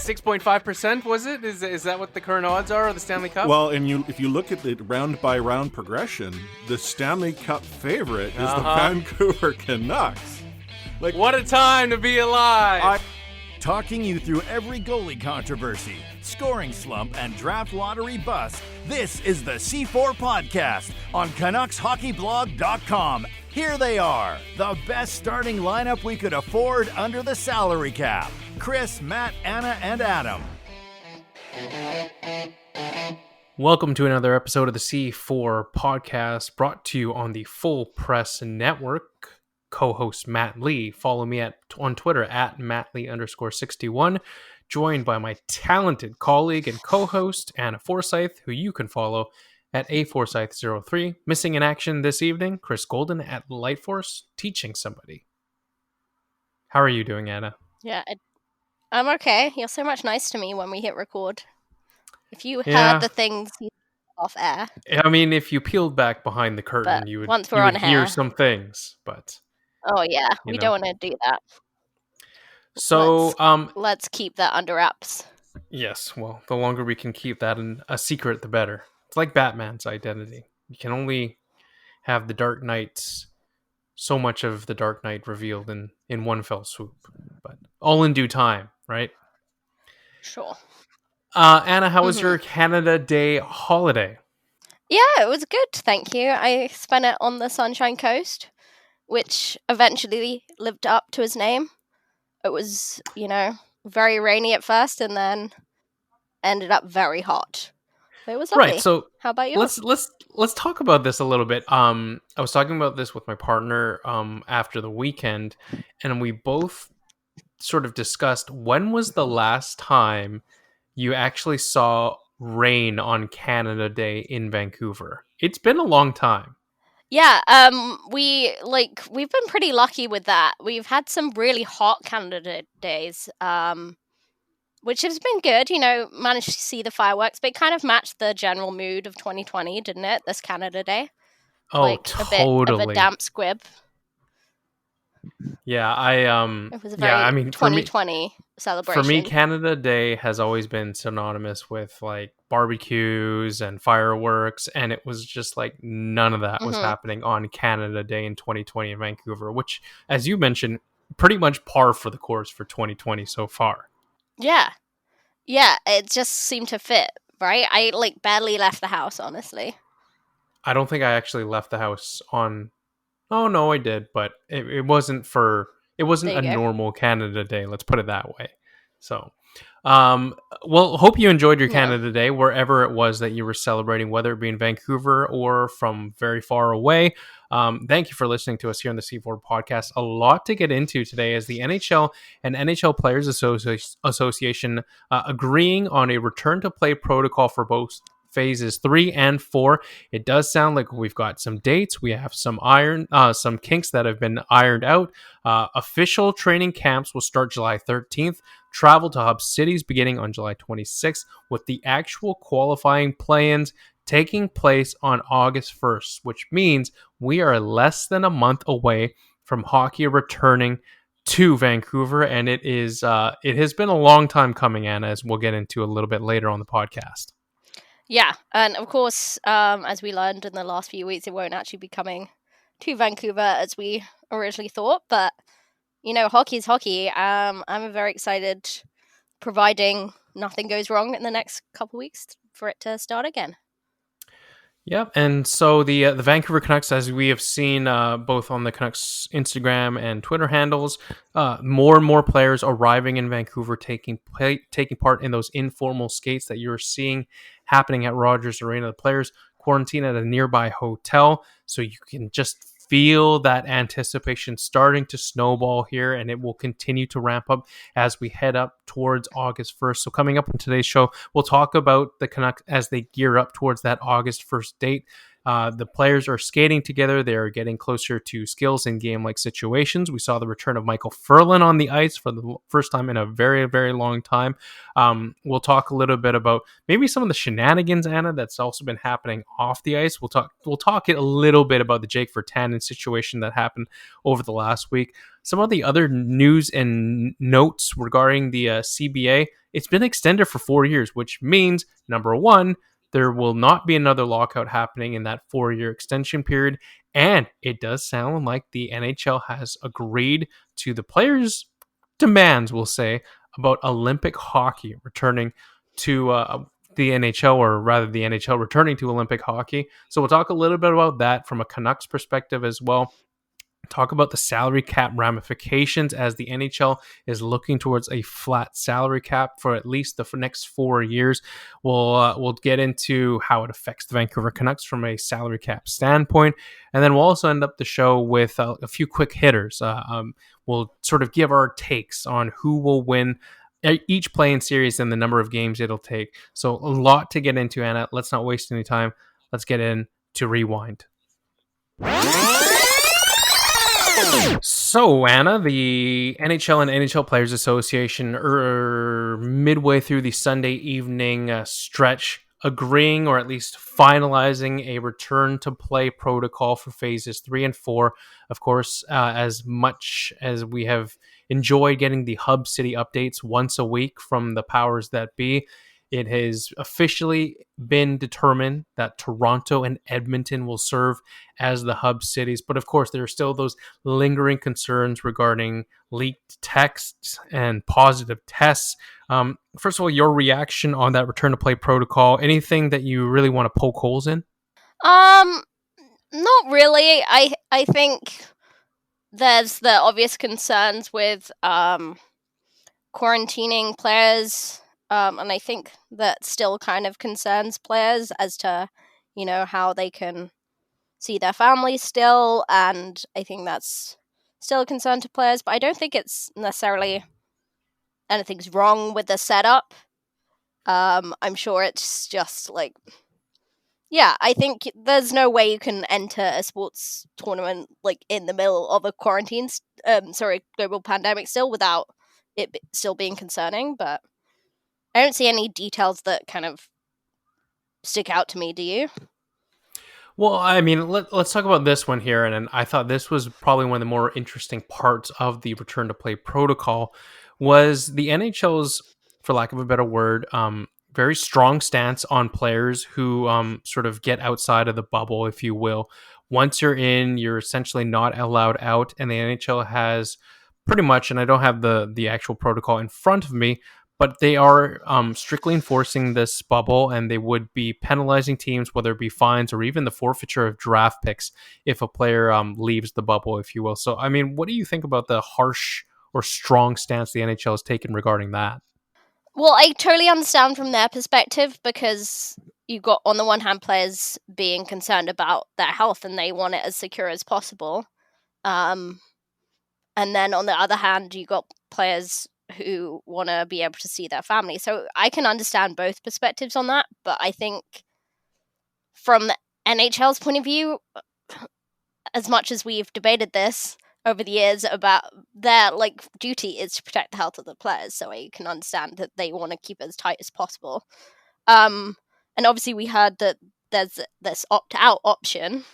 6.5%, was it? Is that what the current odds are of the Stanley Cup? Well, and if you look at the round-by-round progression, the Stanley Cup favorite is the Vancouver Canucks. Like, what a time to be alive! Talking you through every goalie controversy, scoring slump, and draft lottery bust, this is the C4 Podcast on CanucksHockeyBlog.com. Here they are, the best starting lineup we could afford under the salary cap. Chris, Matt, Anna, and Adam. Welcome to another episode of the C4 Podcast, brought to you on the Full Press Network. Co-host Matt Lee. Follow me on Twitter at MattLee_61. Joined by my talented colleague and co-host Anna Forsyth, who you can follow at aforsyth03. Missing in action this evening, Chris Golden at Lightforce, teaching somebody. How are you doing, Anna? Yeah, I'm okay. You're so much nice to me when we hit record. If you heard the things off air. I mean, if you peeled back behind the curtain, but you would, once we're you on would hair. hear some things, but... Oh yeah, we don't want to do that. So, let's keep that under wraps. Yes, well, the longer we can keep that a secret, the better. It's like Batman's identity. You can only have the Dark Knight's, so much of the Dark Knight revealed in one fell swoop, but all in due time, right? Sure. Anna, how was your Canada Day holiday? Yeah, it was good, thank you. I spent it on the Sunshine Coast, which eventually lived up to his name. It was, very rainy at first and then ended up very hot. But it was lovely. Right, so how about you? Let's talk about this a little bit. I was talking about this with my partner after the weekend, and we both sort of discussed when was the last time you actually saw rain on Canada Day in Vancouver. It's been a long time. Yeah, we've been pretty lucky with that. We've had some really hot Canada Days, which has been good, managed to see the fireworks, but it kind of matched the general mood of 2020, didn't it, this Canada Day? Oh, totally. A bit of a damp squib. Yeah, it was a very 2020 celebration. For me, Canada Day has always been synonymous with like barbecues and fireworks, and it was just like none of that was happening on Canada Day in 2020 in Vancouver, which, as you mentioned, pretty much par for the course for 2020 so far. Yeah, it just seemed to fit, right? I barely left the house, honestly. I don't think I actually left the house on... Oh, no, I did, but it wasn't a normal Canada Day, let's put it that way. So, well, hope you enjoyed your Canada Day, wherever it was that you were celebrating, whether it be in Vancouver or from very far away. Thank you for listening to us here on the C4 Podcast. A lot to get into today as the NHL and NHL Players Association agreeing on a return-to-play protocol for both phases 3 and 4. It does sound like we've got some dates. We have some kinks that have been ironed out. Official training camps will start July 13th. Travel to hub cities beginning on July 26th, with the actual qualifying play-ins taking place on August 1st, which means we are less than a month away from hockey returning to Vancouver, and it has been a long time coming, Anna, as we'll get into a little bit later on the podcast. Yeah, and of course, as we learned in the last few weeks, it won't actually be coming to Vancouver as we originally thought, but, hockey is hockey. I'm very excited, providing nothing goes wrong in the next couple weeks, for it to start again. Yep, and so the Vancouver Canucks, as we have seen both on the Canucks Instagram and Twitter handles, more and more players arriving in Vancouver, taking part in those informal skates that you're seeing happening at Rogers Arena. The players quarantine at a nearby hotel, so you can just feel that anticipation starting to snowball here, and it will continue to ramp up as we head up towards August 1st. So coming up on today's show, we'll talk about the Canucks as they gear up towards that August 1st date. The players are skating together. They're getting closer to skills in game-like situations. We saw the return of Michael Ferland on the ice for the first time in a very, very long time. We'll talk a little bit about maybe some of the shenanigans, Anna, that's also been happening off the ice. We'll talk a little bit about the Jake Virtanen situation that happened over the last week. some of the other news and notes regarding the CBA, it's been extended for 4 years, which means, number one, there will not be another lockout happening in that 4-year extension period. And it does sound like the NHL has agreed to the players' demands, we'll say, about Olympic hockey returning to the NHL, or rather the NHL returning to Olympic hockey. So we'll talk a little bit about that from a Canucks perspective as well. Talk about the salary cap ramifications as the NHL is looking towards a flat salary cap for at least the next 4 years. We'll get into how it affects the Vancouver Canucks from a salary cap standpoint, and then we'll also end up the show with a few quick hitters. We'll sort of give our takes on who will win each playing series and the number of games it'll take. So a lot to get into, Anna. Let's not waste any time. Let's get into Rewind. So, Anna, the NHL and NHL Players Association are midway through the Sunday evening stretch, agreeing or at least finalizing a return to play protocol for phases 3 and 4. Of course, as much as we have enjoyed getting the Hub City updates once a week from the powers that be, it has officially been determined that Toronto and Edmonton will serve as the hub cities. But of course, there are still those lingering concerns regarding leaked texts and positive tests. First of all, your reaction on that return to play protocol, anything that you really want to poke holes in? Not really. I think there's the obvious concerns with quarantining players. And I think that still kind of concerns players as to, how they can see their families still. And I think that's still a concern to players. But I don't think it's necessarily anything's wrong with the setup. I'm sure it's just like, yeah, I think there's no way you can enter a sports tournament like in the middle of a global pandemic still without it still being concerning. But I don't see any details that kind of stick out to me. Do you? Well, I mean, let's talk about this one here. And I thought this was probably one of the more interesting parts of the return to play protocol was the NHL's, for lack of a better word, very strong stance on players who sort of get outside of the bubble, if you will. Once you're in, you're essentially not allowed out. And the NHL has pretty much, and I don't have the actual protocol in front of me, but they are strictly enforcing this bubble, and they would be penalizing teams, whether it be fines or even the forfeiture of draft picks if a player leaves the bubble, if you will. So, I mean, what do you think about the harsh or strong stance the NHL has taken regarding that? Well, I totally understand from their perspective because you've got, on the one hand, players being concerned about their health and they want it as secure as possible. And then on the other hand, you've got players who want to be able to see their family. So I can understand both perspectives on that, but I think from the NHL's point of view, as much as we've debated this over the years about their duty is to protect the health of the players, so I can understand that they want to keep it as tight as possible. And obviously we heard that there's this opt-out option.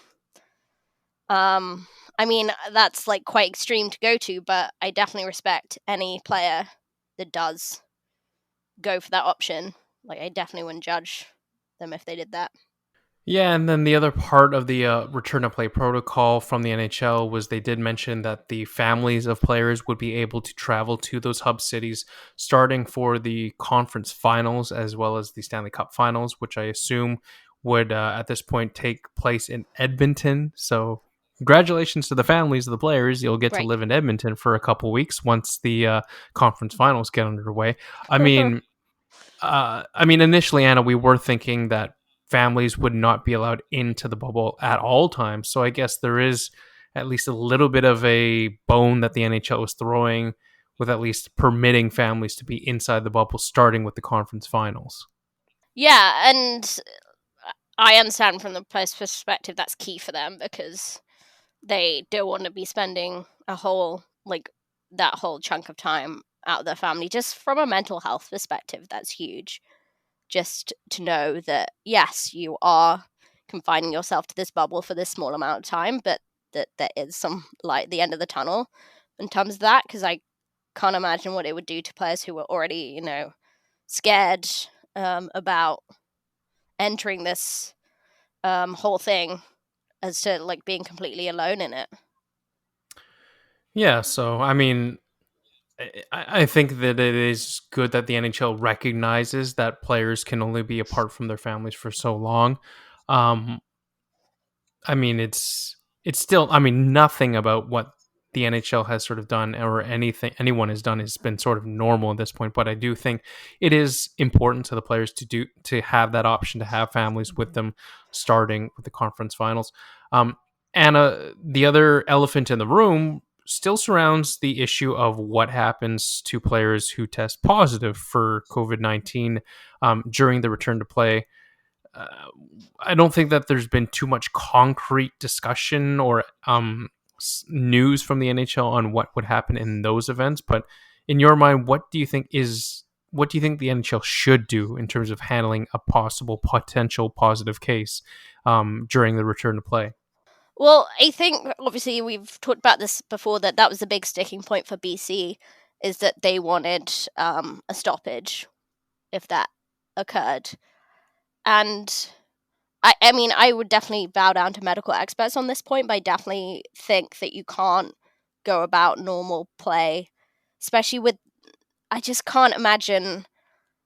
I mean, that's quite extreme to go to, but I definitely respect any player that does go for that option. I definitely wouldn't judge them if they did that. Yeah, and then the other part of the return to play protocol from the NHL was they did mention that the families of players would be able to travel to those hub cities starting for the conference finals as well as the Stanley Cup finals, which I assume would at this point take place in Edmonton. So congratulations to the families of the players. You'll get to live in Edmonton for a couple weeks once the conference finals get underway. I mean, initially, Anna, we were thinking that families would not be allowed into the bubble at all times. So I guess there is at least a little bit of a bone that the NHL is throwing with at least permitting families to be inside the bubble, starting with the conference finals. Yeah, and I understand from the player's perspective that's key for them because they don't want to be spending that whole chunk of time out of their family. Just from a mental health perspective, that's huge. Just to know that, yes, you are confining yourself to this bubble for this small amount of time, but that there is some light at the end of the tunnel. in terms of that, because I can't imagine what it would do to players who were already, scared about entering this whole thing, as to like being completely alone in it. Yeah, so I mean, I think that it is good that the NHL recognizes that players can only be apart from their families for so long. Um, I mean, it's still. I mean, nothing about what the NHL has sort of done or anything anyone has done has been sort of normal at this point. But I do think it is important to the players to have that option to have families with them, starting with the conference finals. Um, and the other elephant in the room still surrounds the issue of what happens to players who test positive for COVID-19 during the return to play. uh, I don't think that there's been too much concrete discussion or news from the NHL on what would happen in those events. But in your mind, what do you think the NHL should do in terms of handling a possible potential positive case during the return to play? Well, I think obviously we've talked about this before, that was a big sticking point for BC, is that they wanted a stoppage if that occurred. And I mean, I would definitely bow down to medical experts on this point, but I definitely think that you can't go about normal play, especially with. I just can't imagine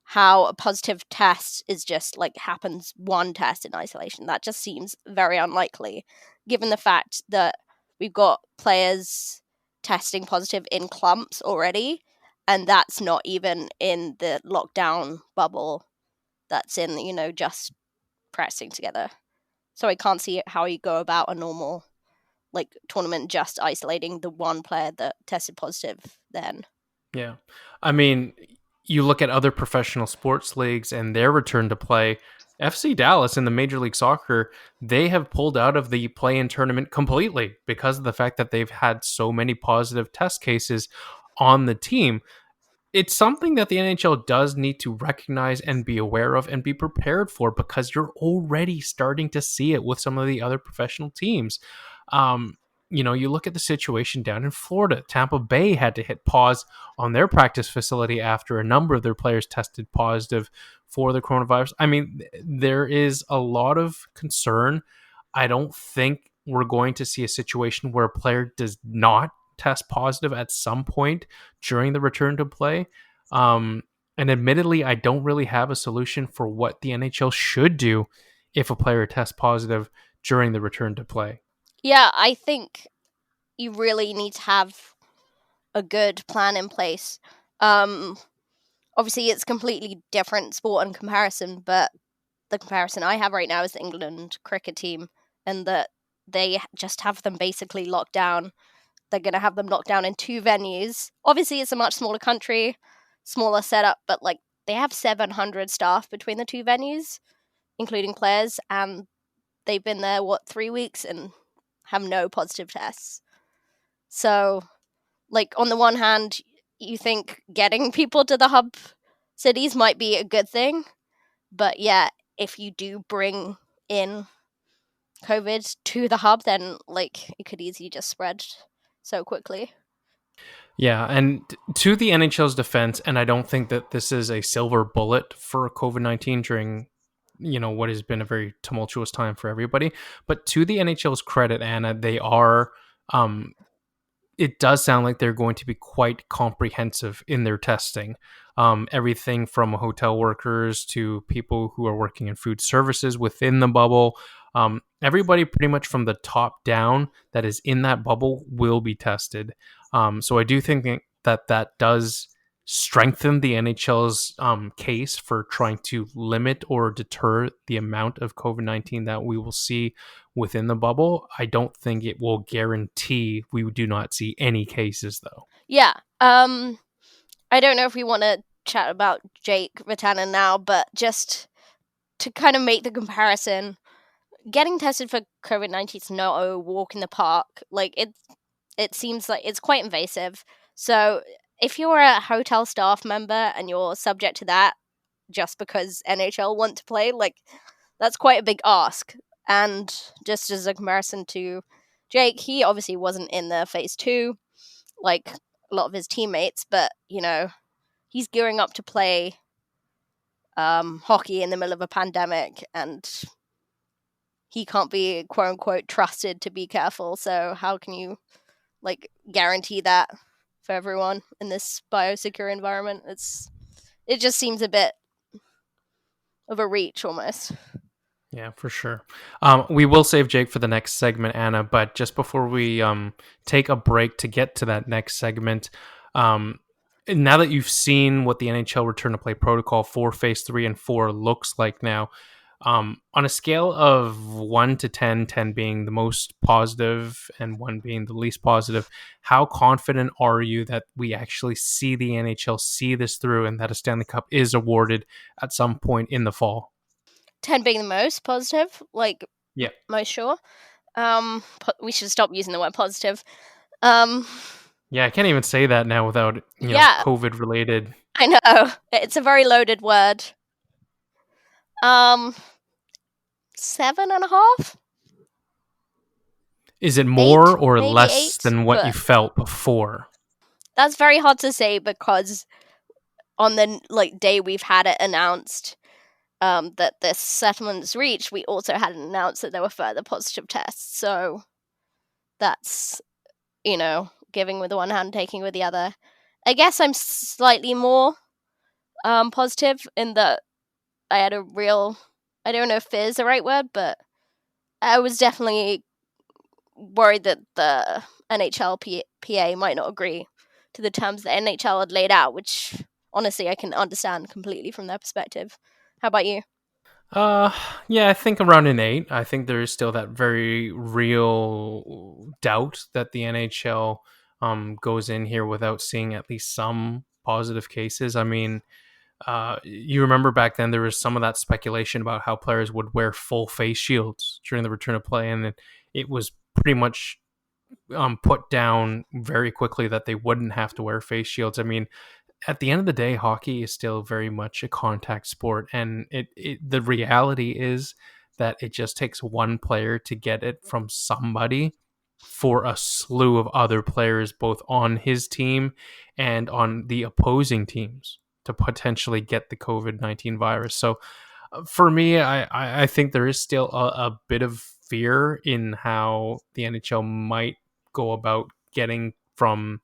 how a positive test is just like happens one test in isolation. That just seems very unlikely, given the fact that we've got players testing positive in clumps already, and that's not even in the lockdown bubble. That's in, just practicing together. So I can't see how you go about a normal like tournament just isolating the one player that tested positive then. Yeah. I mean, you look at other professional sports leagues and their return to play. FC Dallas in the Major League Soccer, they have pulled out of the play-in tournament completely because of the fact that they've had so many positive test cases on the team. It's something that the NHL does need to recognize and be aware of and be prepared for, because you're already starting to see it with some of the other professional teams. Um, you look at the situation down in Florida. Tampa Bay had to hit pause on their practice facility after a number of their players tested positive for the coronavirus. I mean, there is a lot of concern. I don't think we're going to see a situation where a player does not test positive at some point during the return to play. And admittedly, I don't really have a solution for what the NHL should do if a player tests positive during the return to play. Yeah, I think you really need to have a good plan in place. Obviously, it's completely different sport in comparison, but the comparison I have right now is the England cricket team, and that they just have them basically locked down. They're going to have them locked down in 2 venues. Obviously, it's a much smaller country, smaller setup, but like they have 700 staff between the 2 venues, including players, and they've been there 3 weeks and have no positive tests. So, like on the one hand, you think getting people to the hub cities might be a good thing, but yeah, if you do bring in COVID to the hub, then like it could easily just spread so quickly. Yeah, and to the NHL's defense, and I don't think that this is a silver bullet for COVID-19 during, what has been a very tumultuous time for everybody, but to the NHL's credit, Anna, they are it does sound like they're going to be quite comprehensive in their testing. Everything from hotel workers to people who are working in food services within the bubble. Everybody pretty much from the top down that is in that bubble will be tested. So I do think that does strengthen the NHL's case for trying to limit or deter the amount of COVID-19 that we will see within the bubble. I don't think it will guarantee we do not see any cases, though. Yeah. I don't know if we want to chat about Jake Vatanen now, but just to kind of make the comparison, getting tested for COVID-19 is not a walk in the park. Like it seems like it's quite invasive. So if you're a hotel staff member and you're subject to that just because NHL want to play, like that's quite a big ask. And just as a comparison to Jake, he obviously wasn't in the phase 2. like a lot of his teammates, but he's gearing up to play hockey in the middle of a pandemic, and he can't be quote unquote trusted to be careful. So how can you guarantee that for everyone in this biosecure environment? It just seems a bit of a reach almost. Yeah, for sure. We will save Jake for the next segment, Anna, but just before we take a break to get to that next segment, now that you've seen what the NHL return to play protocol for phase 3 and 4 looks like now, on a scale of 1 to 10, 10 being the most positive and 1 being the least positive, how confident are you that we actually see the NHL see this through and that a Stanley Cup is awarded at some point in the fall? 10 being the most positive, yeah, most sure. We should stop using the word positive. Yeah, I can't even say that now without COVID related. I know, it's a very loaded word. 7.5. Is it more 8, or less 8, than what you felt before? That's very hard to say because on the day we've had it announced that this settlement's reached, we also hadn't announced that there were further positive tests. So that's, giving with one hand, taking with the other. I guess I'm slightly more positive in that I had a real, I don't know if fear is the right word, but I was definitely worried that the NHLPA might not agree to the terms the NHL had laid out, which honestly I can understand completely from their perspective. How about you? Yeah, I think around an 8. I think there is still that very real doubt that the NHL goes in here without seeing at least some positive cases. I mean, you remember back then there was some of that speculation about how players would wear full face shields during the return of play, and it was pretty much put down very quickly that they wouldn't have to wear face shields. I mean, at the end of the day, hockey is still very much a contact sport, and the reality is that it just takes one player to get it from somebody for a slew of other players, both on his team and on the opposing teams, to potentially get the COVID-19 virus. So for me, I think there is still a bit of fear in how the NHL might go about getting from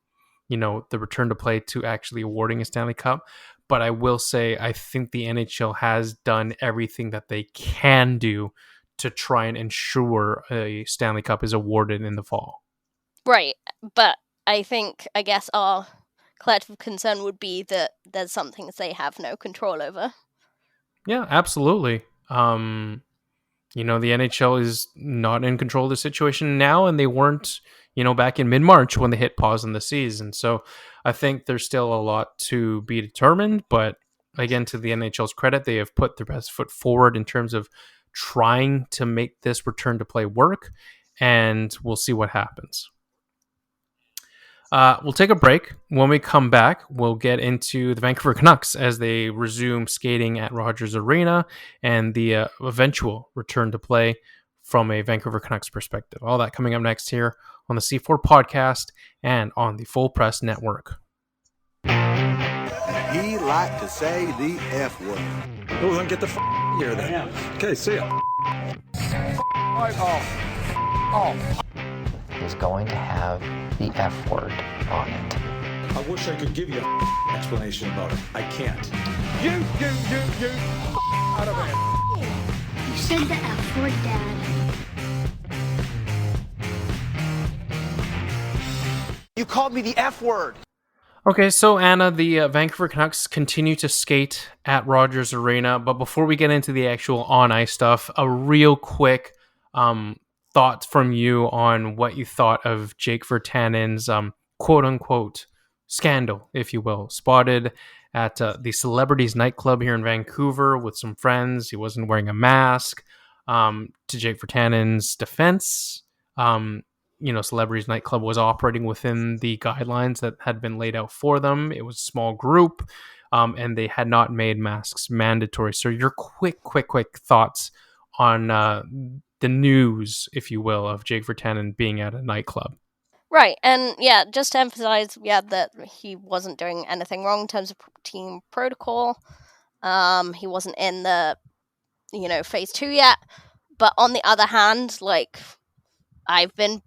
the return to play to actually awarding a Stanley Cup. But I will say, I think the NHL has done everything that they can do to try and ensure a Stanley Cup is awarded in the fall. Right. But I guess our collective concern would be that there's some things they have no control over. Yeah, absolutely. The NHL is not in control of the situation now, and they weren't back in mid-March when they hit pause in the season. So I think there's still a lot to be determined, but again, to the NHL's credit, they have put their best foot forward in terms of trying to make this return to play work, and we'll see what happens. We'll take a break. When we come back, we'll get into the Vancouver Canucks as they resume skating at Rogers Arena and the eventual return to play from a Vancouver Canucks perspective. All that coming up next here on the C4 podcast and on the Full Press Network. He liked to say the F word. Well, then get the here then. Okay, see ya. Right off. Is going to have the F word on it. I wish I could give you an explanation about it. I can't. You, out of here. You said the F word, Dad. You called me the F word. Okay, so Anna, the Vancouver Canucks continue to skate at Rogers Arena, but before we get into the actual on-ice stuff, a real quick thoughts from you on what you thought of Jake Virtanen's quote-unquote scandal, if you will, spotted at the Celebrities nightclub here in Vancouver with some friends. He wasn't wearing a mask. To Jake Virtanen's defense, Celebrities nightclub was operating within the guidelines that had been laid out for them. It was a small group, and they had not made masks mandatory. So your quick thoughts on the news, if you will, of Jake Virtanen being at a nightclub. Right, and yeah, just to emphasize, that he wasn't doing anything wrong in terms of team protocol. He wasn't in the, phase 2 yet. But on the other hand, like, I've been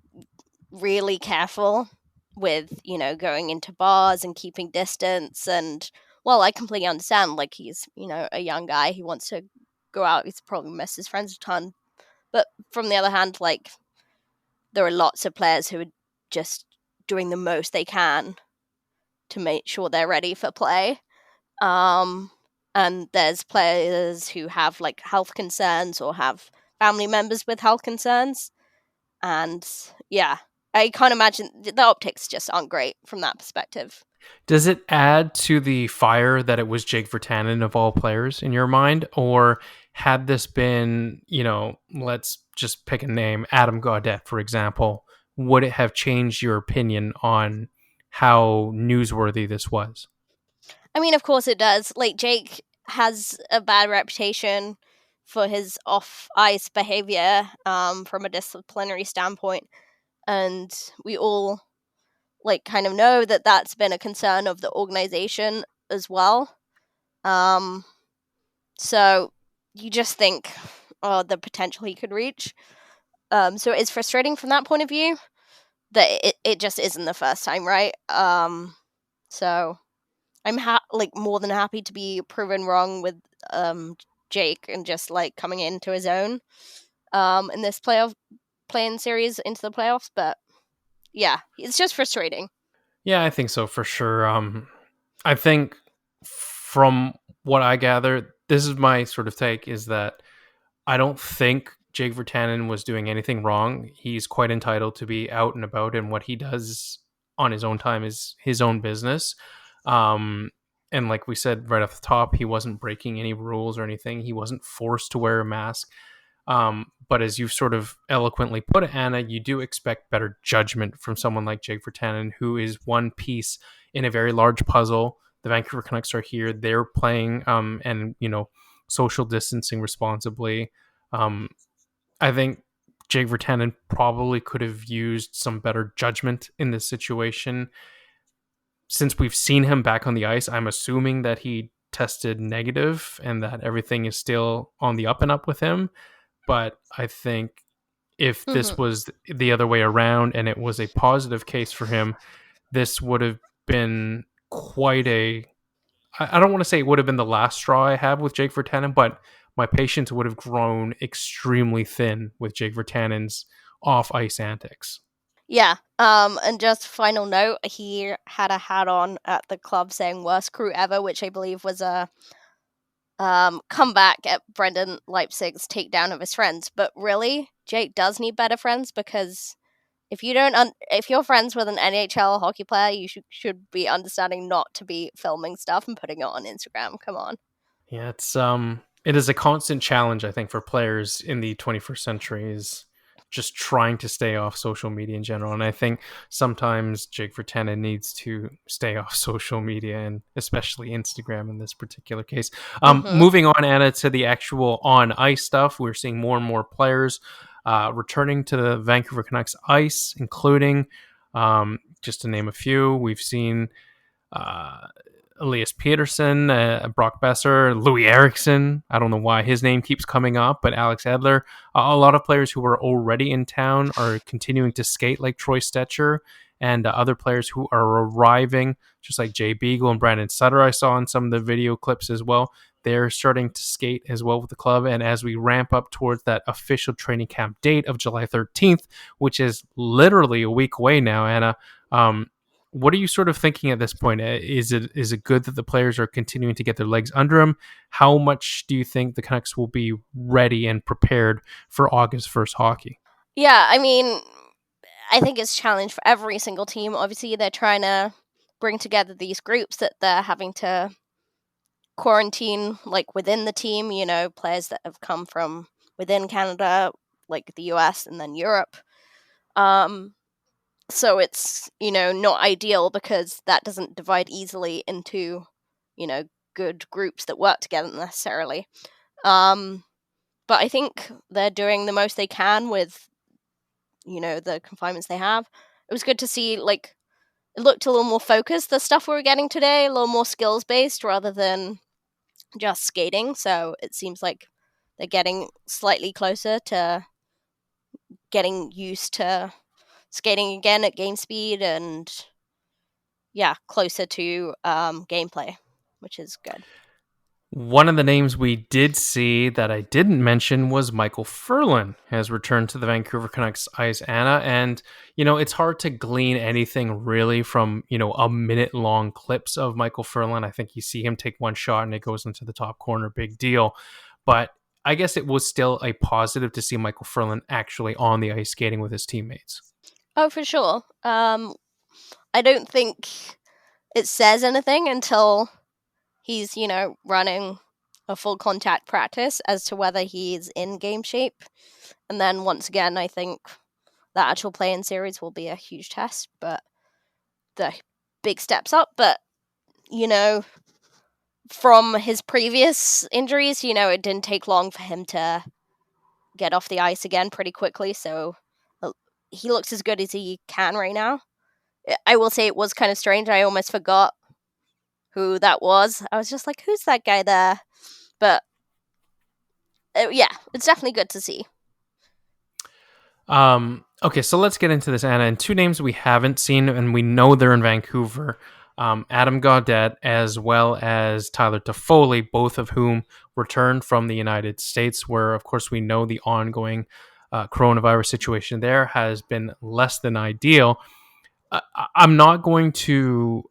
really careful with, going into bars and keeping distance. And, well, I completely understand, like, he's, a young guy. He wants to go out. He's probably missed his friends a ton. But from the other hand, like, there are lots of players who are just doing the most they can to make sure they're ready for play. And there's players who have, like, health concerns or have family members with health concerns. And yeah, I can't imagine the optics just aren't great from that perspective. Does it add to the fire that it was Jake Virtanen of all players in your mind? Or had this been, let's just pick a name, Adam Gaudette, for example, would it have changed your opinion on how newsworthy this was? I mean, of course it does. Like, Jake has a bad reputation for his off-ice behavior from a disciplinary standpoint. And we all, like, kind of know that that's been a concern of the organization as well. So you just think, the potential he could reach. So it's frustrating from that point of view that it just isn't the first time, right? So I'm more than happy to be proven wrong with Jake and just, like, coming into his own in this playing series into the playoffs. But yeah, it's just frustrating. Yeah, I think so for sure. I think from what I gather, this is my sort of take, is that I don't think Jake Virtanen was doing anything wrong. He's quite entitled to be out and about, and what he does on his own time is his own business. And like we said right off the top, he wasn't breaking any rules or anything. He wasn't forced to wear a mask. But as you've sort of eloquently put it, Anna, you do expect better judgment from someone like Jake Virtanen, who is one piece in a very large puzzle. The Vancouver Canucks are here. They're playing and, social distancing responsibly. I think Jake Virtanen probably could have used some better judgment in this situation. Since we've seen him back on the ice, I'm assuming that he tested negative and that everything is still on the up and up with him. But I think if this was the other way around and it was a positive case for him, this would have been quite a... I don't want to say it would have been the last straw I have with Jake Virtanen, but my patience would have grown extremely thin with Jake Virtanen's off-ice antics. Yeah. And just final note, he had a hat on at the club saying "worst crew ever," which I believe was a comeback at Brendan Leipzig's takedown of his friends. But really, Jake does need better friends, because if you don't, if you're friends with an NHL hockey player, you should be understanding not to be filming stuff and putting it on Instagram. Come on. Yeah, it is a constant challenge, I think, for players in the 21st century, is just trying to stay off social media in general. And I think sometimes Jake Virtanen needs to stay off social media, and especially Instagram in this particular case. Moving on, Anna, to the actual on-ice stuff, we're seeing more and more players returning to the Vancouver Canucks ice, including, just to name a few, we've seen Elias Peterson, Brock Besser, Louis Eriksson. I don't know why his name keeps coming up, but Alex Edler. A lot of players who were already in town are continuing to skate, like Troy Stetcher, and other players who are arriving, just like Jay Beagle and Brandon Sutter, I saw in some of the video clips as well. They're starting to skate as well with the club. And as we ramp up towards that official training camp date of July 13th, which is literally a week away now, Anna, what are you sort of thinking at this point? Is it good that the players are continuing to get their legs under them? How much do you think the Canucks will be ready and prepared for August 1st hockey? Yeah, I mean, I think it's a challenge for every single team. Obviously, they're trying to bring together these groups that they're having to quarantine, like, within the team, players that have come from within Canada, like the US and then Europe. So it's, not ideal, because that doesn't divide easily into, good groups that work together necessarily. But I think they're doing the most they can with, the confinements they have. it was good to see, like, it looked a little more focused, the stuff we were getting today, a little more skills-based rather than just skating, so it seems like they're getting slightly closer to getting used to skating again at game speed and, yeah, closer to gameplay, which is good. One of the names we did see that I didn't mention was Michael Furlan has returned to the Vancouver Canucks ice, Anna. And, it's hard to glean anything really from, a minute-long clips of Michael Furlan. I think you see him take one shot and it goes into the top corner, big deal. But I guess it was still a positive to see Michael Furlan actually on the ice skating with his teammates. Oh, for sure. I don't think it says anything until he's, running a full contact practice as to whether he's in game shape. And then once again, I think the actual play-in series will be a huge test, but the big steps up. But, from his previous injuries, it didn't take long for him to get off the ice again pretty quickly. So he looks as good as he can right now. I will say it was kind of strange. I almost forgot who that was. I was just like, who's that guy there? But yeah, it's definitely good to see. Okay, so let's get into this, Anna. And two names we haven't seen, and we know they're in Vancouver. Adam Gaudette as well as Tyler Toffoli, both of whom returned from the United States, where, of course, we know the ongoing coronavirus situation there has been less than ideal. I'm not going to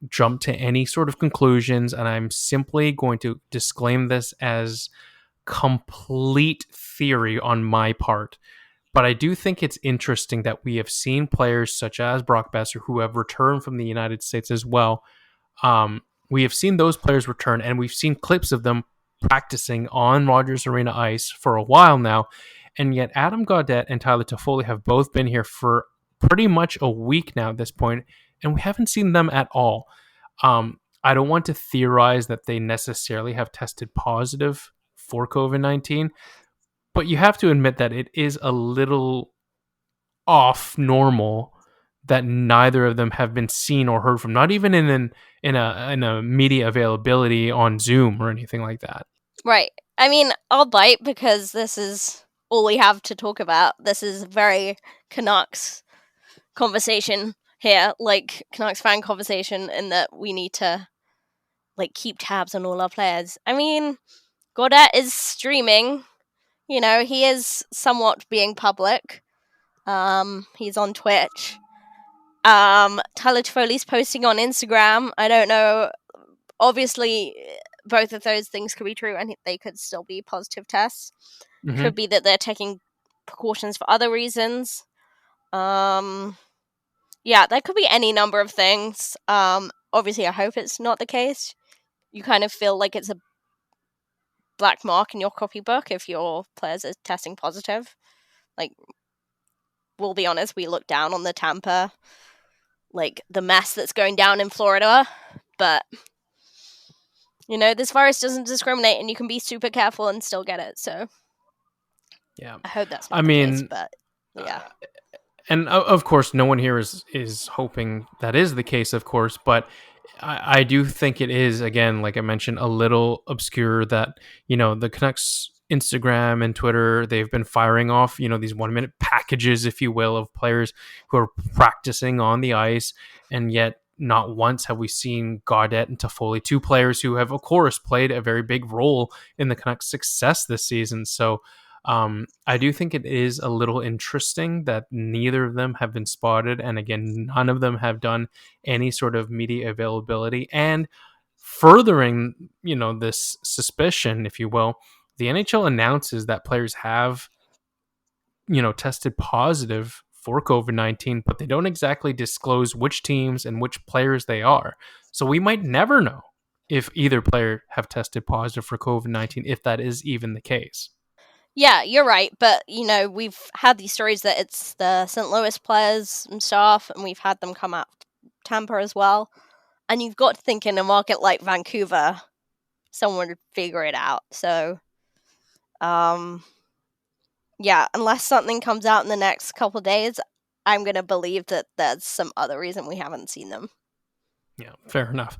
jump to any sort of conclusions, and I'm simply going to disclaim this as complete theory on my part. But I do think it's interesting that we have seen players such as Brock Besser who have returned from the United States as well. We have seen those players return, and we've seen clips of them practicing on Rogers Arena ice for a while now. And yet Adam Gaudette and Tyler Toffoli have both been here for pretty much a week now at this point, and we haven't seen them at all. I don't want to theorize that they necessarily have tested positive for COVID-19, but you have to admit that it is a little off normal that neither of them have been seen or heard from, not even in a media availability on Zoom or anything like that. Right. I mean, I'll bite because this is all we have to talk about. This is very Canucks conversation here, like Canucks fan conversation, in that we need to keep tabs on all our players. I mean, Gaudette is streaming. He is somewhat being public. He's on Twitch. Tyler Toffoli's posting on Instagram. I don't know. Obviously, both of those things could be true, and they could still be positive tests. Mm-hmm. Could be that they're taking precautions for other reasons. Yeah, that could be any number of things. Obviously, I hope it's not the case. You kind of feel like it's a black mark in your copybook if your players are testing positive. We'll be honest, we look down on the Tampa, the mess that's going down in Florida, but this virus doesn't discriminate, and you can be super careful and still get it. So yeah, I hope that's not the case, but yeah. And of course, no one here is hoping that is the case, of course, but I do think it is, again, like I mentioned, a little obscure that, the Canucks Instagram and Twitter, they've been firing off, these 1-minute packages, if you will, of players who are practicing on the ice. And yet not once have we seen Gaudette and Toffoli, two players who have, of course, played a very big role in the Canucks' success this season. So I do think it is a little interesting that neither of them have been spotted. And again, none of them have done any sort of media availability. And furthering, this suspicion, if you will, the NHL announces that players have, tested positive for COVID-19, but they don't exactly disclose which teams and which players they are. So we might never know if either player have tested positive for COVID-19, if that is even the case. Yeah, you're right, but, we've had these stories that it's the St. Louis players and stuff, and we've had them come out Tampa as well, and you've got to think in a market like Vancouver, someone would figure it out, so, yeah, unless something comes out in the next couple of days, I'm going to believe that there's some other reason we haven't seen them. Yeah, fair enough.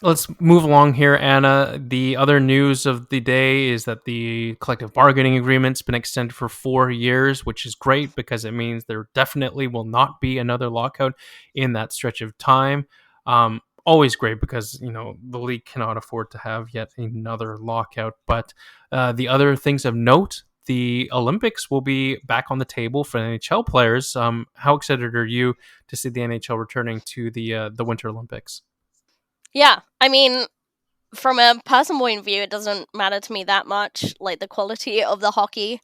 Let's move along here, Anna. The other news of the day is that the collective bargaining agreement's been extended for 4 years, which is great because it means there definitely will not be another lockout in that stretch of time. Always great because, the league cannot afford to have yet another lockout. But the other things of note, the Olympics will be back on the table for NHL players. How excited are you to see the NHL returning to the Winter Olympics? Yeah, I mean, from a personal point of view, it doesn't matter to me that much, like the quality of the hockey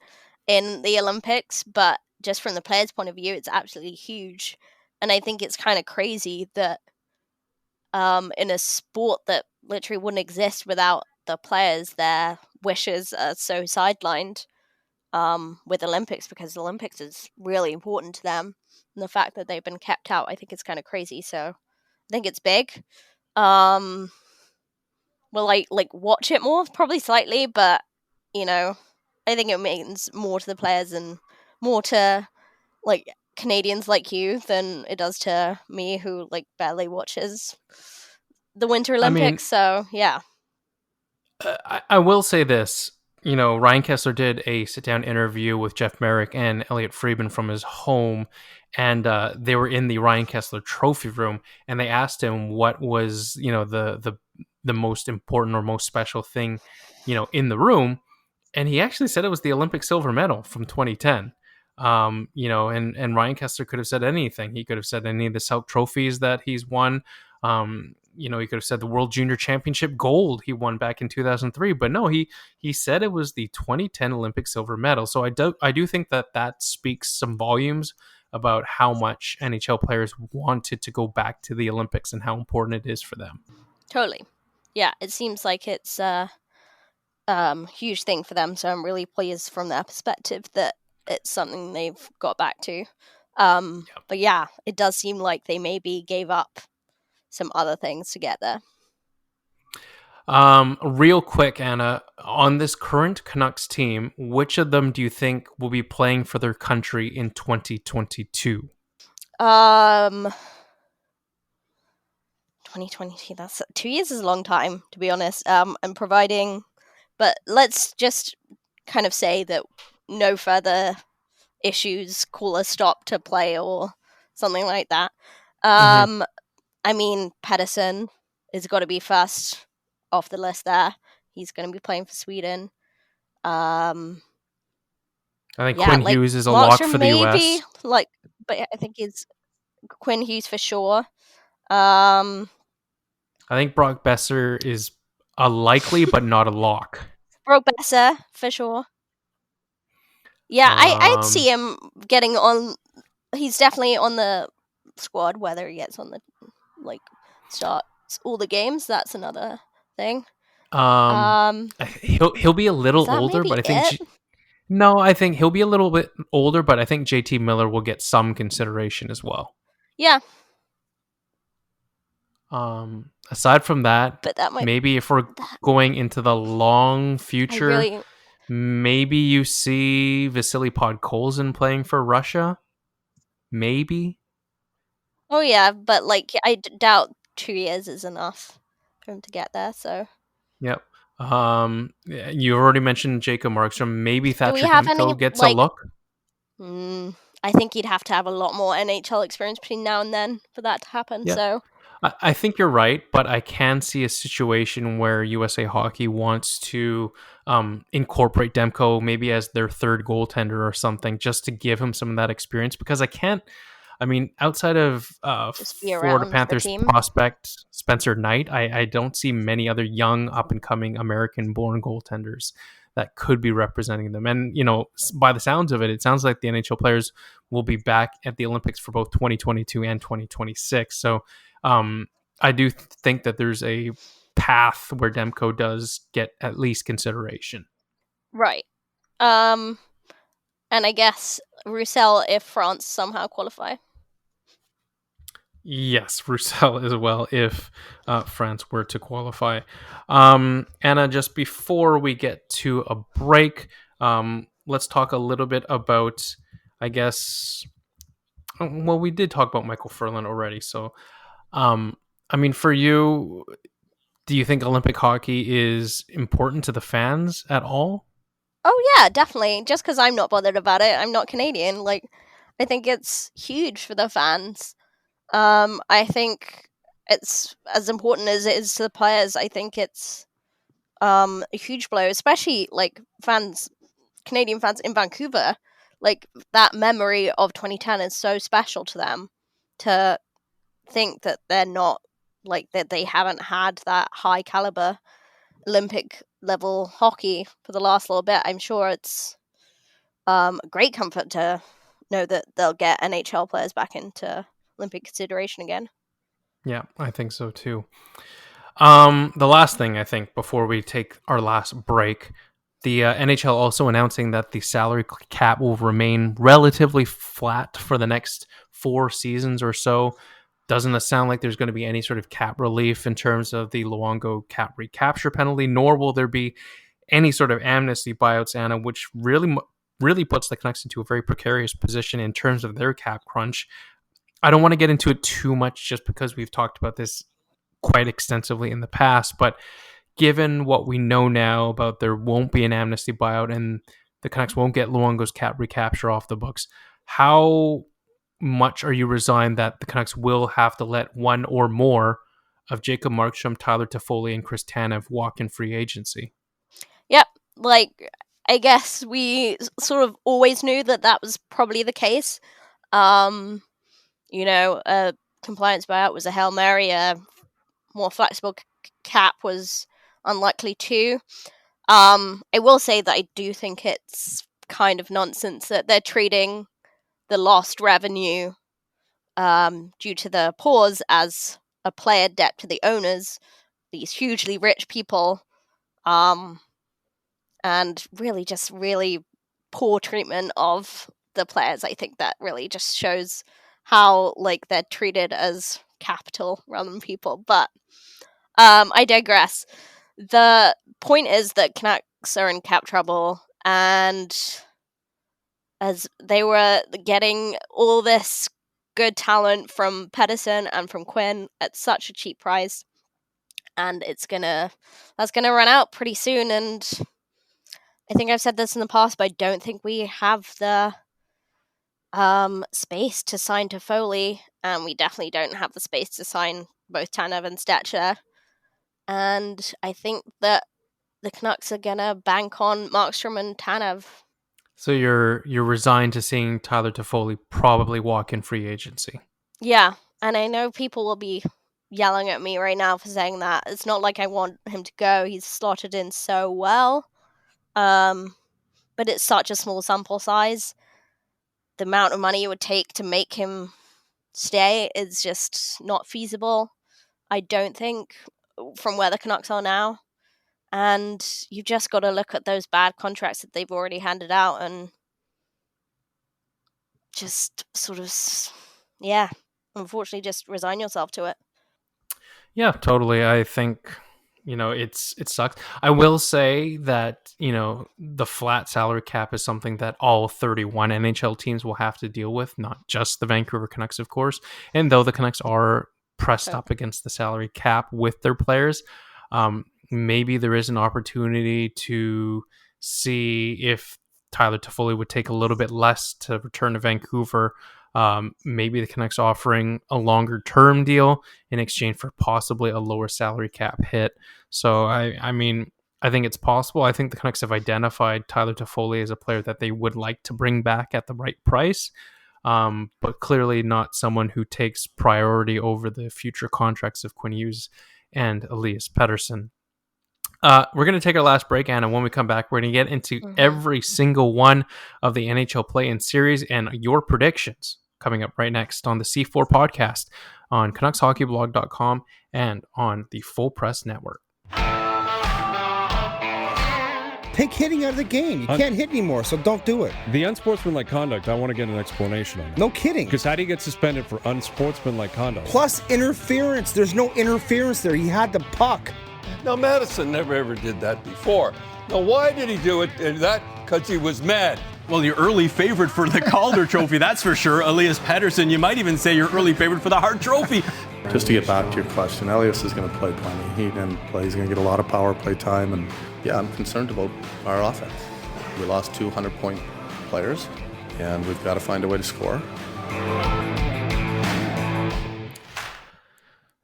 in the Olympics, but just from the players' point of view, it's absolutely huge. And I think it's kind of crazy that in a sport that literally wouldn't exist without the players, their wishes are so sidelined with Olympics, because the Olympics is really important to them. And the fact that they've been kept out, I think it's kind of crazy. So I think it's big. Will I watch it more? Probably slightly, but I think it means more to the players and more to Canadians like you than it does to me, who barely watches the Winter Olympics. So yeah. I will say this. Ryan Kessler did a sit-down interview with Jeff Merrick and Elliot Friedman from his home, and they were in the Ryan Kessler trophy room, and they asked him what was, the most important or most special thing, in the room, and he actually said it was the Olympic silver medal from 2010. And Ryan Kessler could have said anything. He could have said any of the Selk trophies that he's won. He could have said the World Junior Championship gold he won back in 2003, but no, he said it was the 2010 Olympic silver medal. So I do think that speaks some volumes about how much NHL players wanted to go back to the Olympics and how important it is for them. Totally. Yeah, it seems like it's a huge thing for them. So I'm really pleased from their perspective that it's something they've got back to. But yeah, it does seem like they maybe gave up some other things to get there. Real quick, Anna, on this current Canucks team, which of them do you think will be playing for their country in 2022? 2022, that's 2 years is a long time, to be honest. And providing, but let's just kind of say that no further issues call a stop to play or something like that. I mean, Pedersen has got to be first off the list there. He's going to be playing for Sweden. I think Quinn Hughes is a lock for the US. But I think it's Quinn Hughes for sure. I think Brock Besser is a likely but not a lock. Brock Besser for sure. Yeah, I'd see him getting on. He's definitely on the squad. Whether he gets on the starts all the games, that's another thing. He'll be a little older, but I think I think he'll be a little bit older, but I think JT Miller will get some consideration as well. Yeah. Aside from that, but that might, maybe if we're going into the long future, maybe you see Vasily Podkolzin playing for Russia. Maybe. Oh yeah, but I doubt 2 years is enough for him to get there. So. Yep. You already mentioned Jacob Markstrom. Maybe Thatcher Demko gets a look. I think he'd have to have a lot more NHL experience between now and then for that to happen. Yeah. So. I think you're right, but I can see a situation where USA Hockey wants to incorporate Demko maybe as their third goaltender or something, just to give him some of that experience. Because outside of Florida Panthers prospect Spencer Knight, I don't see many other young up-and-coming American-born goaltenders that could be representing them. And, by the sounds of it, it sounds like the NHL players will be back at the Olympics for both 2022 and 2026. So I do think that there's a path where Demko does get at least consideration. Right. And I guess Roussel if France somehow qualify. Yes, Roussel as well if France were to qualify. Anna, just before we get to a break, let's talk a little bit about, I guess, well, we did talk about Michael Furlan already. So, I mean, for you, do you think Olympic hockey is important to the fans at all? Oh yeah, definitely. Just because I'm not bothered about it, I'm not Canadian. Like, I think it's huge for the fans. I think it's as important as it is to the players. I think it's a huge blow, especially like Canadian fans in Vancouver. Like, that memory of 2010 is so special to them. To think that they're not, like, that they haven't had that high caliber Olympic level hockey for the last little bit. I'm sure it's a great comfort to know that they'll get NHL players back into Olympic consideration again. Yeah, I think so too. The last thing, I think, before we take our last break, the NHL also announcing that the salary cap will remain relatively flat for the next 4 seasons or so. Doesn't sound like there's going to be any sort of cap relief in terms of the Luongo cap recapture penalty, nor will there be any sort of amnesty buyouts, Anna, which really puts the Canucks into a very precarious position in terms of their cap crunch. I don't want to get into it too much just because we've talked about this quite extensively in the past, but given what we know now about there won't be an amnesty buyout and the Canucks won't get Luongo's cap recapture off the books, how much are you resigned that the Canucks will have to let one or more of Jacob Markstrom, Tyler Toffoli, and Chris Tanev walk in free agency? Yep, like, I guess we sort of always knew that was probably the case. A compliance buyout was a Hail Mary. A more flexible cap was unlikely too. I will say that I do think it's kind of nonsense that they're treating the lost revenue due to the pause as a player debt to the owners, these hugely rich people, and really poor treatment of the players. I think that really just shows how, like, they're treated as capital rather than people. But I digress. The point is that Canucks are in cap trouble, and as they were getting all this good talent from Pedersen and from Quinn at such a cheap price, and that's gonna run out pretty soon. And I think I've said this in the past, but I don't think we have the space to sign Toffoli, and we definitely don't have the space to sign both Tanev and Stetcher. And I think that the Canucks are gonna bank on Markstrom and Tanev. So you're resigned to seeing Tyler Toffoli probably walk in free agency. Yeah, and I know people will be yelling at me right now for saying that. It's not like I want him to go. He's slotted in so well. But it's such a small sample size. The amount of money it would take to make him stay is just not feasible, I don't think, from where the Canucks are now. And you just got to look at those bad contracts that they've already handed out and just sort of, unfortunately just resign yourself to it. Yeah, totally. I think, it sucks. I will say that, the flat salary cap is something that all 31 NHL teams will have to deal with, not just the Vancouver Canucks, of course. And though the Canucks are pressed up against the salary cap with their players, maybe there is an opportunity to see if Tyler Toffoli would take a little bit less to return to Vancouver. Maybe the Canucks offering a longer term deal in exchange for possibly a lower salary cap hit. So I mean, I think it's possible. I think the Canucks have identified Tyler Toffoli as a player that they would like to bring back at the right price. But clearly not someone who takes priority over the future contracts of Quinn Hughes and Elias Pettersson. We're going to take our last break, Anna. When we come back, we're going to get into every single one of the NHL play-in series and your predictions coming up right next on the C4 podcast on CanucksHockeyBlog.com and on the Full Press Network. Take hitting out of the game. You can't hit anymore, so don't do it. The unsportsmanlike conduct, I want to get an explanation on that. No kidding. Because how do you get suspended for unsportsmanlike conduct? Plus interference. There's no interference there. He had the puck. Now, Madison never ever did that before. Now, why did he do it? That because he was mad. Well, your early favorite for the Calder Trophy, that's for sure. Elias Pettersson, you might even say your early favorite for the Hart Trophy. Just to get back to your question, Elias is going to play plenty. He's going to get a lot of power play time, and yeah, I'm concerned about our offense. We lost 200-point players, and we've got to find a way to score.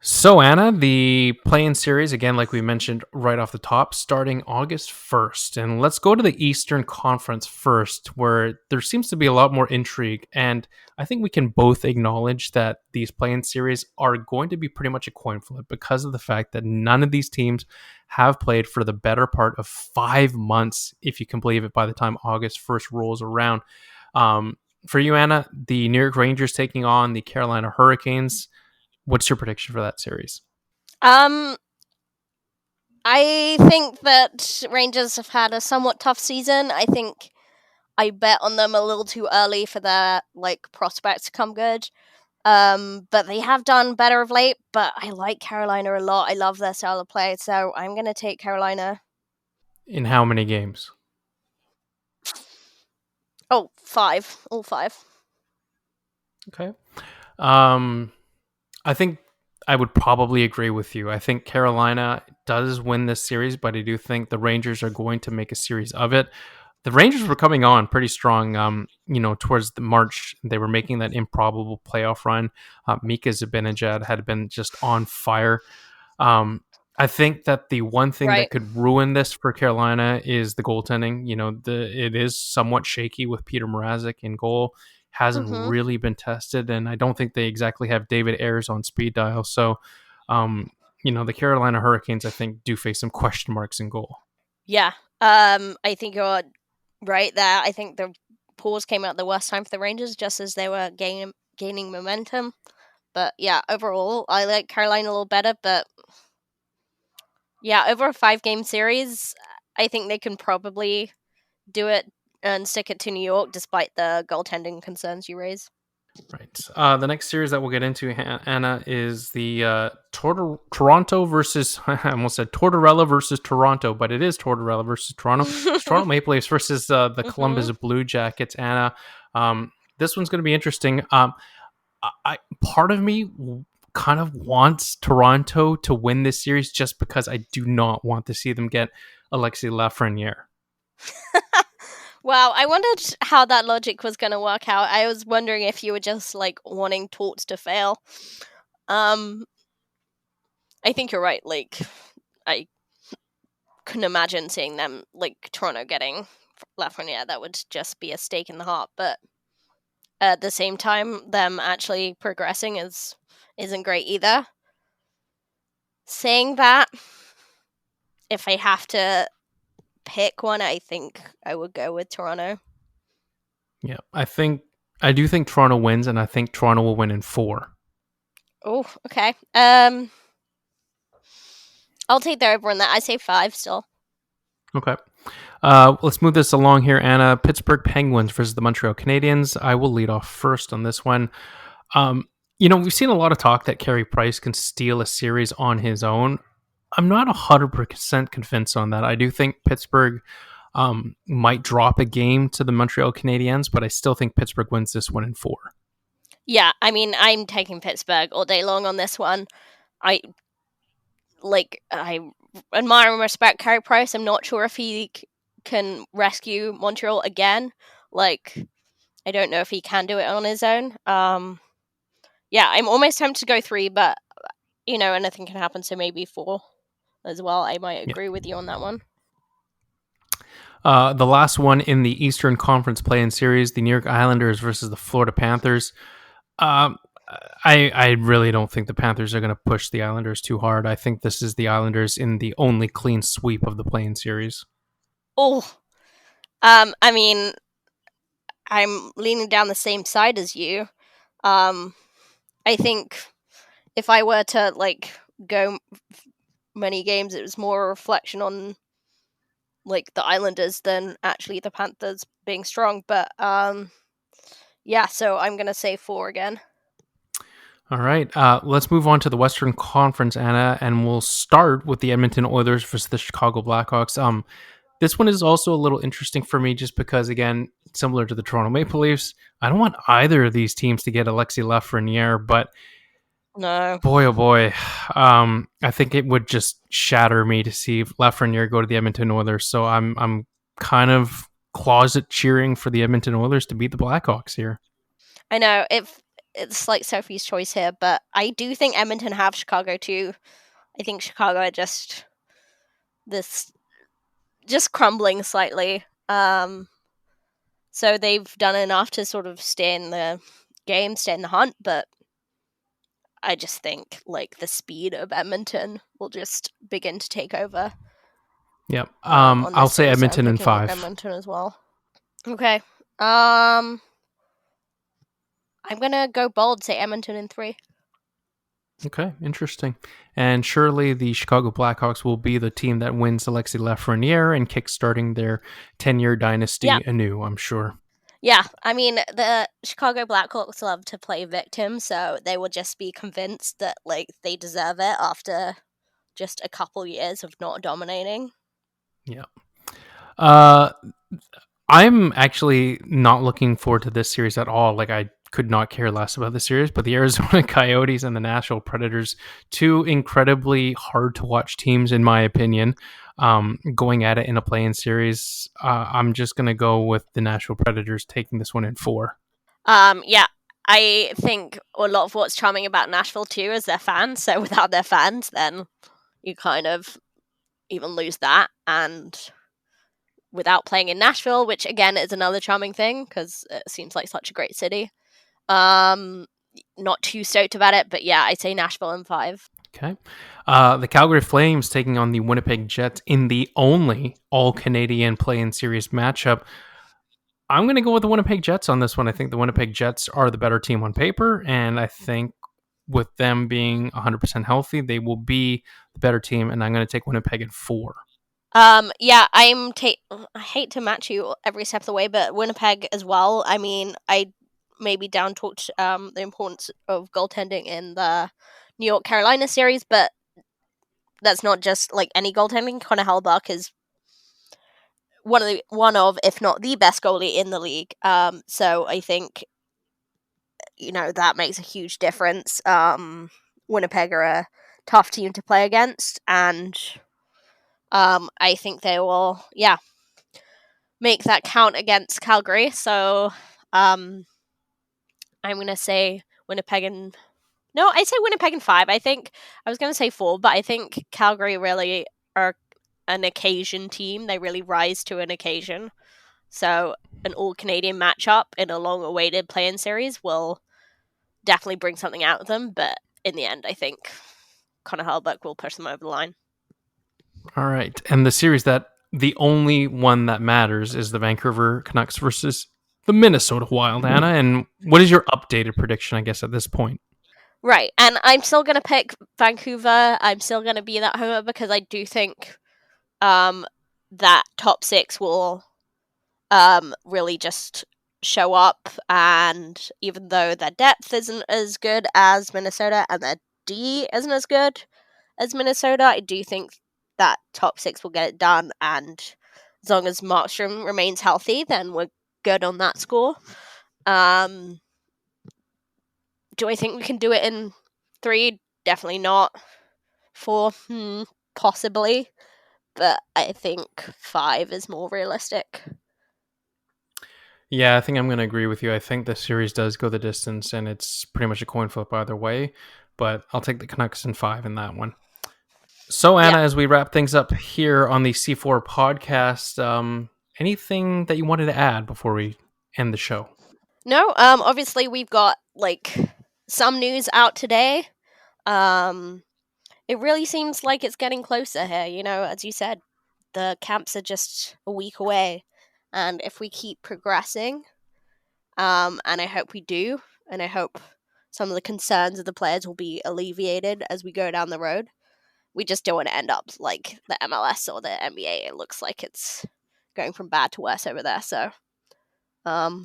So, Anna, the play-in series, again, like we mentioned right off the top, starting August 1st. And let's go to the Eastern Conference first, where there seems to be a lot more intrigue. And I think we can both acknowledge that these play-in series are going to be pretty much a coin flip because of the fact that none of these teams have played for the better part of 5 months, if you can believe it, by the time August 1st rolls around. For you, Anna, the New York Rangers taking on the Carolina Hurricanes. What's your prediction for that series? I think that Rangers have had a somewhat tough season. I think I bet on them a little too early for their prospects to come good. But they have done better of late. But I like Carolina a lot. I love their style of play, so I'm going to take Carolina. In how many games? Oh, 5. All 5. Okay. I think I would probably agree with you. I think Carolina does win this series, but I do think the Rangers are going to make a series of it. The Rangers were coming on pretty strong, towards the March. They were making that improbable playoff run. Mika Zibanejad had been just on fire. I think that the one thing that could ruin this for Carolina is the goaltending. It is somewhat shaky with Peter Mrazek in goal. Hasn't really been tested, and I don't think they exactly have David Ayres on speed dial. So, the Carolina Hurricanes, I think, do face some question marks in goal. Yeah, I think you're right there. I think the pause came out at the worst time for the Rangers, just as they were gaining momentum. But yeah, overall, I like Carolina a little better. But yeah, over a 5-game series, I think they can probably do it and stick it to New York, despite the goaltending concerns you raise. Right. The next series that we'll get into, Anna, is the Toronto versus, I almost said Tortorella versus Toronto, but it is Tortorella versus Toronto. It's Toronto Maple Leafs versus the Columbus Blue Jackets, Anna. This one's going to be interesting. Part of me kind of wants Toronto to win this series just because I do not want to see them get Alexis Lafreniere. Wow, I wondered how that logic was going to work out. I was wondering if you were just wanting Torts to fail. I think you're right. I couldn't imagine seeing them Toronto getting Lafreniere. That would just be a stake in the heart. But at the same time, them actually progressing isn't great either. Saying that, if I have to pick one, I think I would go with Toronto. Yeah, I do think Toronto wins, and I think Toronto will win in 4. Oh, okay. I'll take the over on that. I say 5 still. Okay. Let's move this along here, Anna. Pittsburgh Penguins versus the Montreal Canadiens. I will lead off first on this one. We've seen a lot of talk that Carey Price can steal a series on his own. I'm not 100% convinced on that. I do think Pittsburgh might drop a game to the Montreal Canadiens, but I still think Pittsburgh wins this one in 4. Yeah, I mean, I'm taking Pittsburgh all day long on this one. I admire and respect Carey Price. I'm not sure if he can rescue Montreal again. I don't know if he can do it on his own. Yeah, I'm almost tempted to go 3, but anything can happen, so maybe 4 as well. I might agree with you on that one. The last one in the Eastern Conference play-in series, the New York Islanders versus the Florida Panthers. I really don't think the Panthers are going to push the Islanders too hard. I think this is the Islanders in the only clean sweep of the play-in series. Oh, I mean, I'm leaning down the same side as you. I think if I were to go many games, it was more a reflection on the Islanders than actually the Panthers being strong. But yeah, so I'm gonna say 4 again. All right, let's move on to the Western Conference, Anna, and we'll start with the Edmonton Oilers versus the Chicago Blackhawks. This one is also a little interesting for me just because, again, similar to the Toronto Maple Leafs, I don't want either of these teams to get Alexis Lafreniere, but no, boy, oh boy, I think it would just shatter me to see Lafreniere go to the Edmonton Oilers. So I'm kind of closet cheering for the Edmonton Oilers to beat the Blackhawks here. I know it's like Sophie's choice here, but I do think Edmonton have Chicago too. I think Chicago are just crumbling slightly. So they've done enough to sort of stay in the game, stay in the hunt, but I just think like the speed of Edmonton will just begin to take over. Yep. I'll say Edmonton in 5. Edmonton as well. Okay. I'm gonna go bold, say Edmonton in 3. Okay, interesting. And surely the Chicago Blackhawks will be the team that wins Alexis Lafreniere and kickstarting their 10-year dynasty anew, I'm sure. Yeah, I mean, the Chicago Blackhawks love to play victim, so they will just be convinced that like they deserve it after just a couple years of not dominating. Yeah. I'm actually not looking forward to this series at all. Like, I could not care less about the series, but the Arizona Coyotes and the Nashville Predators, two incredibly hard to watch teams, in my opinion, going at it in a play-in series. I'm just going to go with the Nashville Predators taking this one in 4. Yeah, I think a lot of what's charming about Nashville too is their fans. So without their fans, then you kind of even lose that. And without playing in Nashville, which again is another charming thing because it seems like such a great city. Not too stoked about it, but yeah, I say Nashville in 5. Okay. The Calgary Flames taking on the Winnipeg Jets in the only all-Canadian play-in series matchup. I'm going to go with the Winnipeg Jets on this one. I think the Winnipeg Jets are the better team on paper, and I think with them being 100% healthy, they will be the better team, and I'm going to take Winnipeg in 4. Yeah, I hate to match you every step of the way, but Winnipeg as well. I mean, I maybe down talked the importance of goaltending in the New York Carolina series, but that's not just like any goaltending. Connor Hellebuyck is one of, if not the best goalie in the league. So I think that makes a huge difference. Winnipeg are a tough team to play against, and I think they will, make that count against Calgary. So I'm going to say Winnipeg in... No, I say Winnipeg in 5. I think I was going to say 4, but I think Calgary really are an occasion team. They really rise to an occasion. So an all-Canadian matchup in a long-awaited play-in series will definitely bring something out of them. But in the end, I think Connor Hellebuyck will push them over the line. All right. And the series that the only one that matters is the Vancouver Canucks versus the Minnesota Wild, Anna. And what is your updated prediction, I guess, at this point? Right. And I'm still going to pick Vancouver. I'm still going to be that homer because I do think that top 6 will really just show up. And even though their depth isn't as good as Minnesota and their D isn't as good as Minnesota, I do think that top 6 will get it done, and as long as Markstrom remains healthy, then we're good on that score. Do I think we can do it in 3? Definitely not. 4? Possibly. But I think 5 is more realistic. Yeah, I think I'm going to agree with you. I think the series does go the distance, and it's pretty much a coin flip either way, but I'll take the Canucks in 5 in that one. So, Anna, as we wrap things up here on the C4 podcast, anything that you wanted to add before we end the show? No, obviously we've got some news out today. It really seems like it's getting closer here. As you said, the camps are just a week away, and if we keep progressing, and I hope we do, and I hope some of the concerns of the players will be alleviated as we go down the road. We just don't want to end up like the MLS or the NBA. It looks like it's going from bad to worse over there. So, as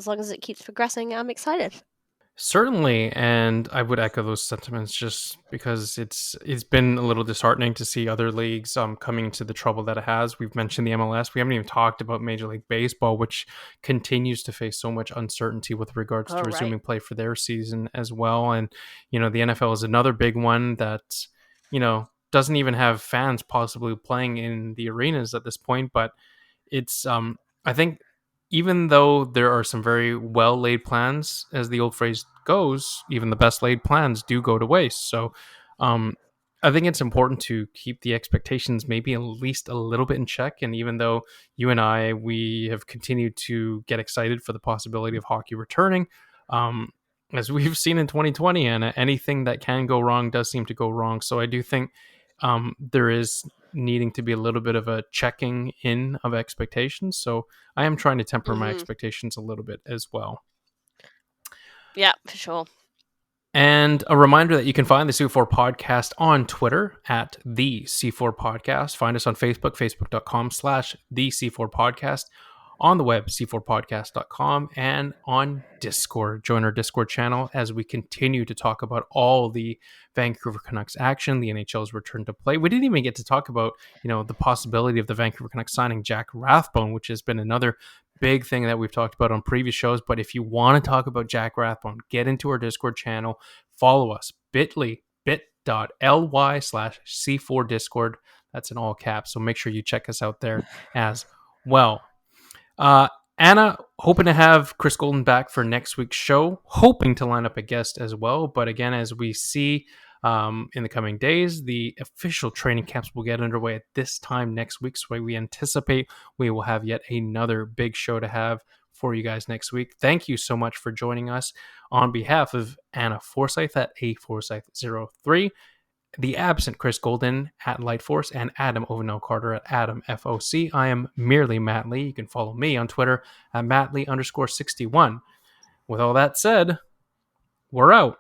long as it keeps progressing, I'm excited. Certainly, and I would echo those sentiments just because it's been a little disheartening to see other leagues coming to the trouble that it has. We've mentioned the MLS. We haven't even talked about Major League Baseball, which continues to face so much uncertainty with regards to resuming play for their season as well. And the NFL is another big one that doesn't even have fans possibly playing in the arenas at this point. But it's I think even though there are some very well laid plans, as the old phrase goes, even the best laid plans do go to waste. So I think it's important to keep the expectations maybe at least a little bit in check. And even though you and we have continued to get excited for the possibility of hockey returning, as we've seen in 2020, and anything that can go wrong does seem to go wrong. So I do think there is needing to be a little bit of a checking in of expectations. So I am trying to temper my expectations a little bit as well. Yeah, for sure. And a reminder that you can find the C4 Podcast on Twitter at the C4 Podcast. Find us on Facebook, facebook.com/the C4 Podcast. On the web, c4podcast.com, and on Discord. Join our Discord channel as we continue to talk about all the Vancouver Canucks action, the NHL's return to play. We didn't even get to talk about, the possibility of the Vancouver Canucks signing Jack Rathbone, which has been another big thing that we've talked about on previous shows. But if you want to talk about Jack Rathbone, get into our Discord channel, follow us, bit.ly/C4 Discord. That's in all caps. So make sure you check us out there as well. Anna, hoping to have Chris Golden back for next week's show, hoping to line up a guest as well. But again, as we see in the coming days, the official training camps will get underway at this time next week. So we anticipate we will have yet another big show to have for you guys next week. Thank you so much for joining us on behalf of Anna Forsyth at AForsyth03. The absent Chris Golden at Lightforce, and Adam Ovenell Carter at Adam FOC. I am merely Matt Lee. You can follow me on Twitter at MattLee_61. With all that said, we're out.